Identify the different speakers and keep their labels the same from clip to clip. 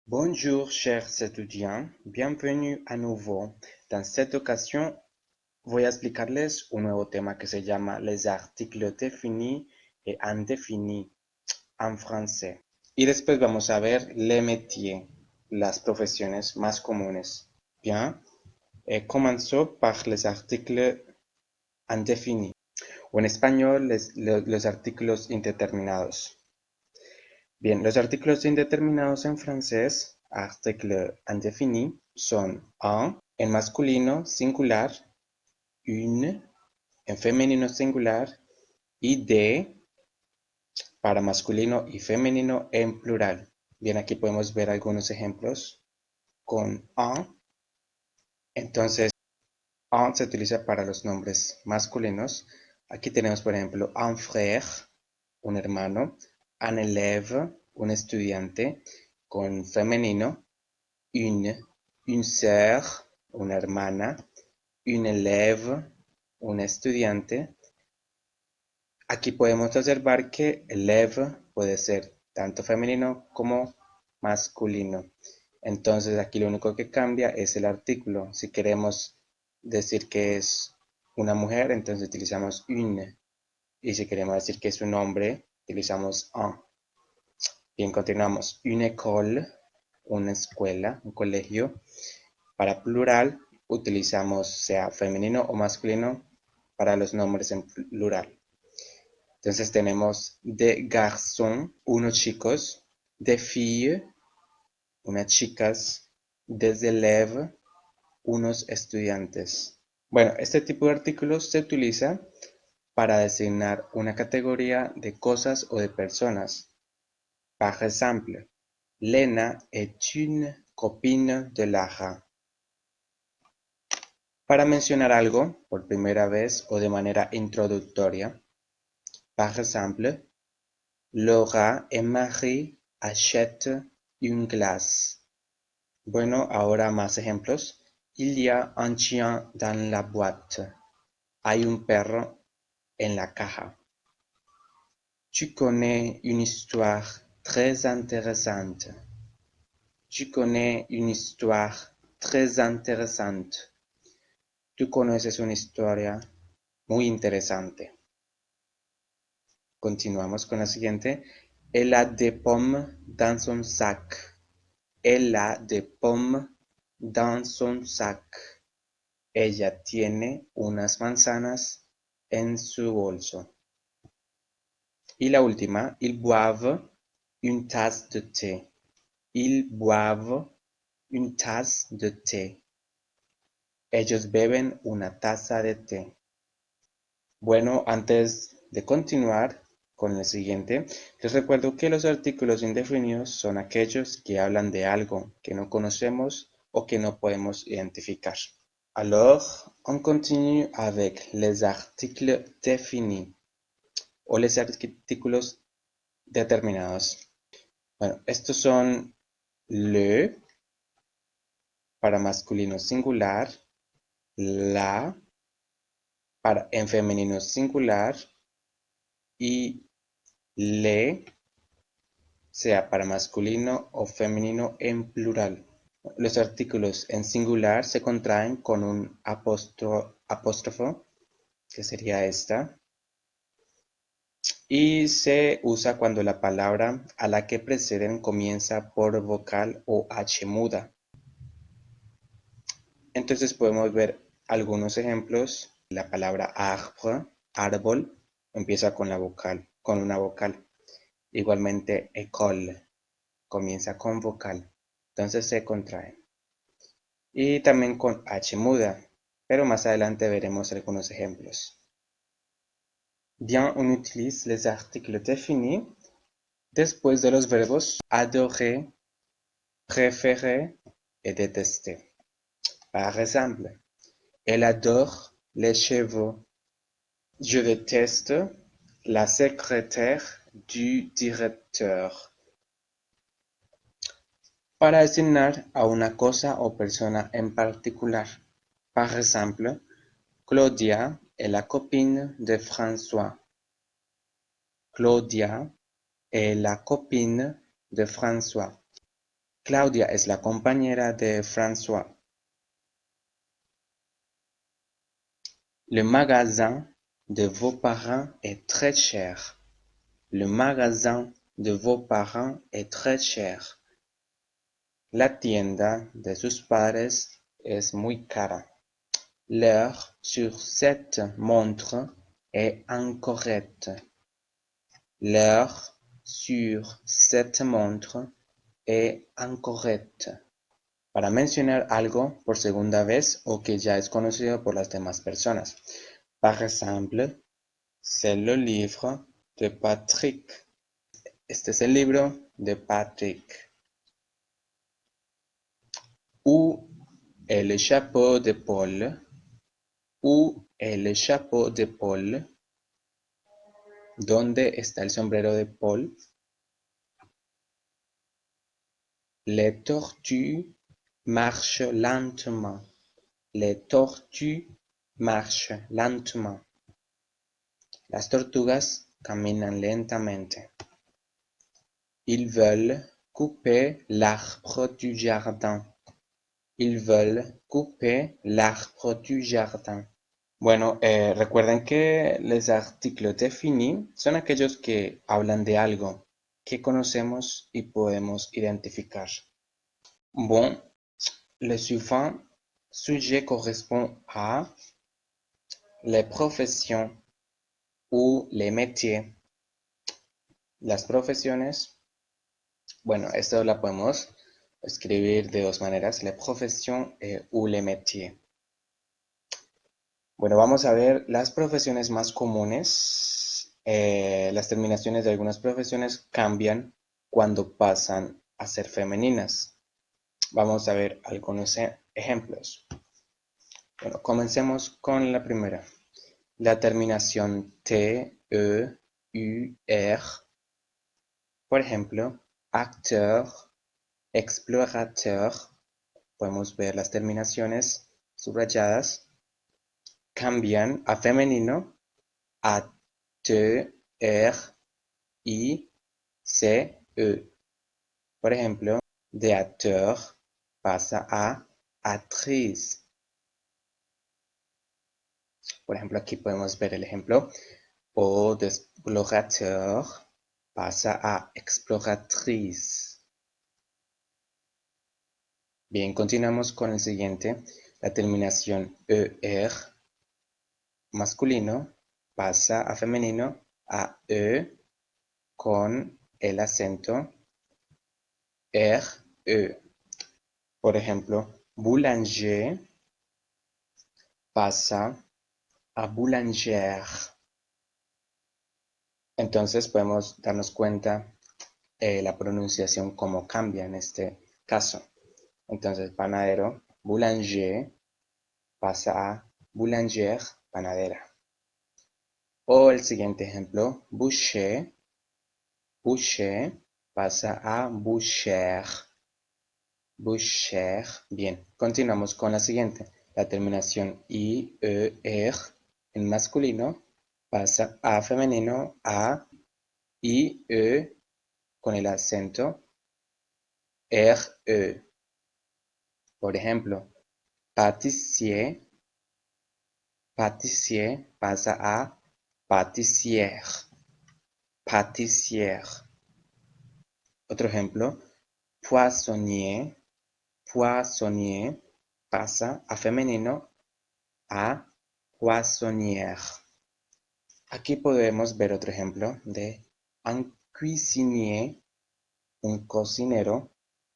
Speaker 1: Bonjour chers étudiants, bienvenue à nouveau. Dans cette occasion, voy a explicarles un nuevo tema que se llama les articles définis et indéfinis en français. Y después vamos a ver les métiers, las profesiones más comunes. Bien, comenzó par les articles indéfinis, o en español los artículos indeterminados. Bien, los artículos indeterminados en francés, article indéfini, son un en masculino singular, une en femenino singular y de para masculino y femenino en plural. Bien, aquí podemos ver algunos ejemplos con un. Entonces, un se utiliza para los nombres masculinos. Aquí tenemos, por ejemplo, un frère, un hermano, un élève, un estudiante, con femenino, une sœur, una hermana, une élève, un estudiante. Aquí podemos observar que élève puede ser tanto femenino como masculino. Entonces aquí lo único que cambia es el artículo. Si queremos decir que es una mujer, entonces utilizamos une. Y si queremos decir que es un hombre, utilizamos un. Bien, continuamos. Une école, una escuela, un colegio. Para plural, utilizamos sea femenino o masculino para los nombres en plural. Entonces tenemos des garçons, unos chicos, des filles, unas chicas, des élèves, unos estudiantes. Bueno, este tipo de artículos se utiliza para designar una categoría de cosas o de personas. Par exemple, Lena est une copine de Lara. Para mencionar algo por primera vez o de manera introductoria, par exemple, Laura et Marie achètent une glace. Bueno, ahora más ejemplos. Il y a un chien dans la boîte. Hay un perro en la caja. Tu connais une histoire très intéressante. Tu connais une histoire très intéressante. Tú conoces una historia muy interesante. Continuamos con la siguiente. Elle a des pommes dans son sac. Elle a des pommes dans son sac. Ella tiene unas manzanas en su bolso. Y la última, ils boivent une tasse de thé. Ils boivent une tasse de thé. Ellos beben una taza de té. Bueno, antes de continuar con el siguiente, les recuerdo que los artículos indefinidos son aquellos que hablan de algo que no conocemos o que no podemos identificar. Alors, on continue avec les articles définis o los artículos determinados. Bueno, estos son le para masculino singular, la para en femenino singular y le sea para masculino o femenino en plural. Los artículos en singular se contraen con un apóstrofo, que sería esta, y se usa cuando la palabra a la que preceden comienza por vocal o H muda. Entonces podemos ver algunos ejemplos. La palabra arbre, árbol, empieza con una vocal. Igualmente, école comienza con vocal, entonces se contrae. Y también con H muda, pero más adelante veremos algunos ejemplos. Bien, on utilise les articles définis después de los verbos adorer, préférer et détester. Par exemple, elle adore les chevaux. Je déteste la secrétaire du directeur. Para designar a una cosa o persona en particular. Par exemple, Claudia est la copine de François. Claudia est la copine de François. Claudia es la compañera de François. Le magasin de vos parents est très cher. Le magasin de vos parents est très cher. La tienda de sus padres es muy cara. L'heure sur cette montre est incorrecte. L'heure sur cette montre est incorrecte. Para mencionar algo por segunda vez o que ya es conocido por las demás personas. Par exemple, c'est le livre de Patrick. Este es el libro de Patrick. Où est le chapeau de Paul? Où est le chapeau de Paul? ¿Dónde está el sombrero de Paul? Les tortues marchent lentement. Les tortues marchent lentement. Las tortugas caminan lentamente. Ils veulent couper l'arbre du jardin. Ils veulent couper l'arbre du jardin. Bueno, recuerden que les articles définis son aquellos que hablan de algo que conocemos y podemos identificar. Bon, le suivant sujet correspond à les professions ou les métiers. Las profesiones, bueno, esto la podemos escribir de dos maneras, les professions ou les métiers. Bueno, vamos a ver las profesiones más comunes. Las terminaciones de algunas profesiones cambian cuando pasan a ser femeninas. Vamos a ver algunos ejemplos. Bueno, comencemos con la primera. La terminación T, E, U, R. Por ejemplo, acteur, explorateur. Podemos ver las terminaciones subrayadas. Cambian a femenino a T, R, I, C, E. Por ejemplo, de acteur pasa a actrice. Por ejemplo, aquí podemos ver el ejemplo. O de explorateur pasa a exploratrice. Bien, continuamos con el siguiente. La terminación ER masculino pasa a femenino a E con el acento RE. Por ejemplo, boulanger pasa a boulanger. Entonces podemos darnos cuenta la pronunciación cómo cambia en este caso. Entonces, panadero, boulanger, pasa a boulanger, panadera. O el siguiente ejemplo, boucher, boucher, pasa a boucher, boucher. Bien, continuamos con la siguiente. La terminación I, E, R en masculino pasa a femenino a I, E con el acento R, E. Por ejemplo, pâtissier, pâtissier pasa a pâtissière, pâtissière. Otro ejemplo, poissonnier, poissonnier pasa a femenino a poissonnière. Aquí podemos ver otro ejemplo de un cuisinier, un cocinero,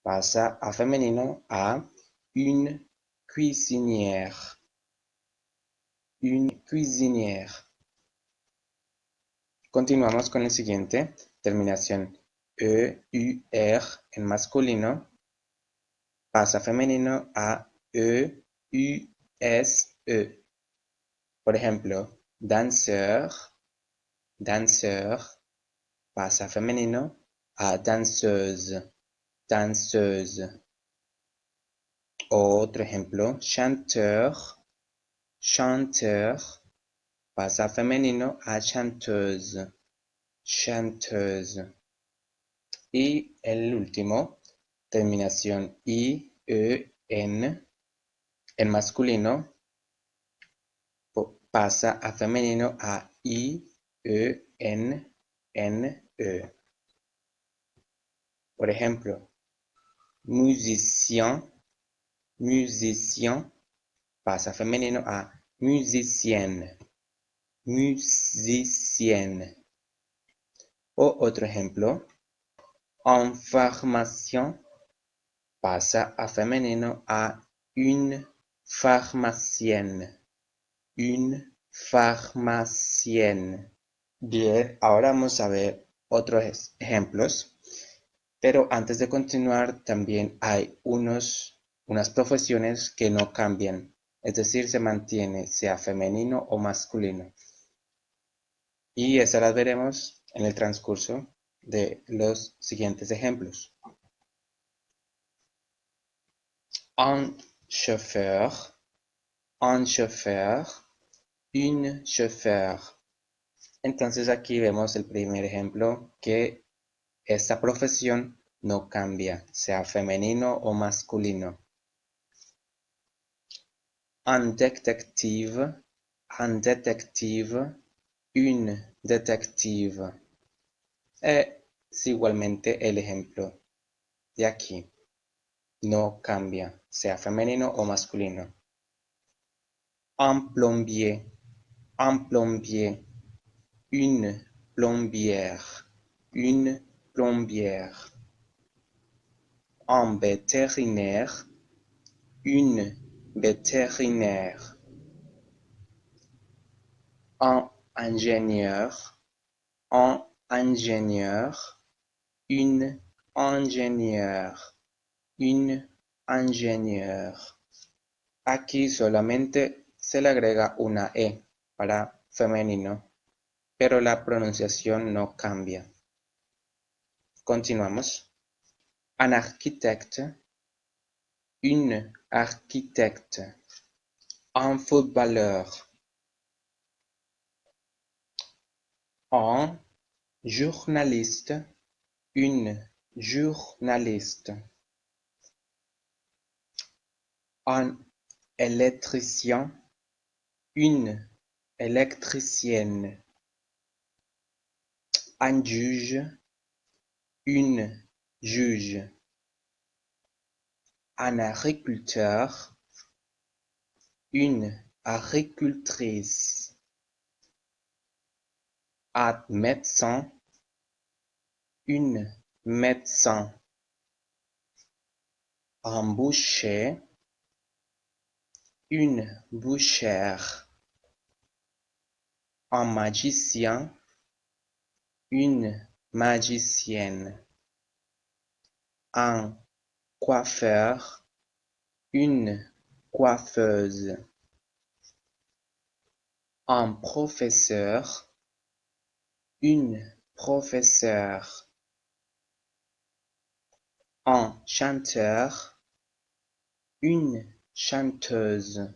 Speaker 1: pasa a femenino a une cuisinière. Une cuisinière. Continuamos con el siguiente, terminación E, U, R en masculino, pasa femenino a E, U, S, E. Por ejemplo, danseur, danseur, pasa femenino a danseuse, danseuse. Otro ejemplo, chanteur, chanteur, pasa femenino a chanteuse, chanteuse. Y el último, terminación I, E, N, en masculino pasa a femenino a I, E, N, N, E. Por ejemplo, musicien, musicien, pasa femenino a musicienne, musicienne. O otro ejemplo, en pharmacien, pasa a femenino a une pharmacienne, une pharmacienne. Bien, ahora vamos a ver otros ejemplos, pero antes de continuar también hay unas profesiones que no cambian, es decir, se mantiene sea femenino o masculino. Y esas las veremos en el transcurso de los siguientes ejemplos. Un chauffeur, un chauffeur, une chauffeur. Entonces aquí vemos el primer ejemplo que esta profesión no cambia, sea femenino o masculino. Un détective, une détective. Es igualmente el ejemplo de aquí. No cambia, sea femenino o masculino. Un plombier, une plombière, une plombière. Un vétérinaire, une vétérinaire. Un ingénieur, une ingénieure, une ingénieure. Aquí solamente se le agrega una E para femenino, pero la pronunciación no cambia. Continuamos. Un architecte, une architecte. Un footballeur. Un journaliste, une journaliste. Un électricien, une électricienne. Un juge, une juge. Un agriculteur, une agricultrice. Un médecin, une médecin. Un boucher, une bouchère. Un magicien, une magicienne. Un coiffeur, une coiffeuse. Un professeur, une professeure. Un chanteur, une chanteuse.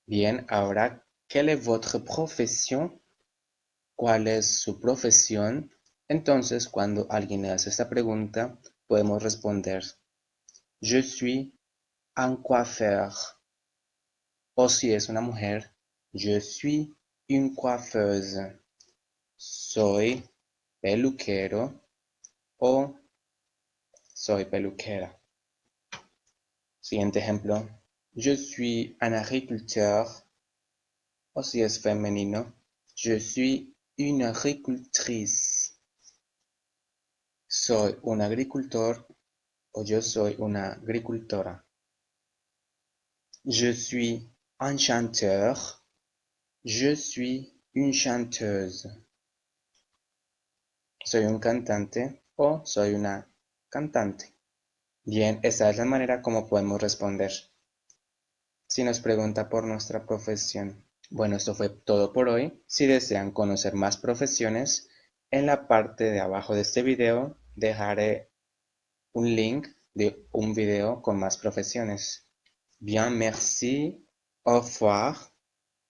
Speaker 1: Bien, ahora, ¿quelle est votre profession? ¿Cuál es su profesión? Entonces, cuando alguien le hace esta pregunta, podemos responder, je suis un coiffeur. O si es una mujer, je suis une coiffeuse. Soy peluquero o soy peluquera. Siguiente ejemplo, je suis un agriculteur. O si es femenino, je suis une agricultrice. Soy un agricultor o yo soy una agricultora. Je suis un chanteur. Je suis une chanteuse. Soy un cantante o soy una cantante. Bien, esa es la manera como podemos responder si nos pregunta por nuestra profesión. Bueno, esto fue todo por hoy. Si desean conocer más profesiones, en la parte de abajo de este video dejaré un link de un video con más profesiones. Bien, merci. Au revoir.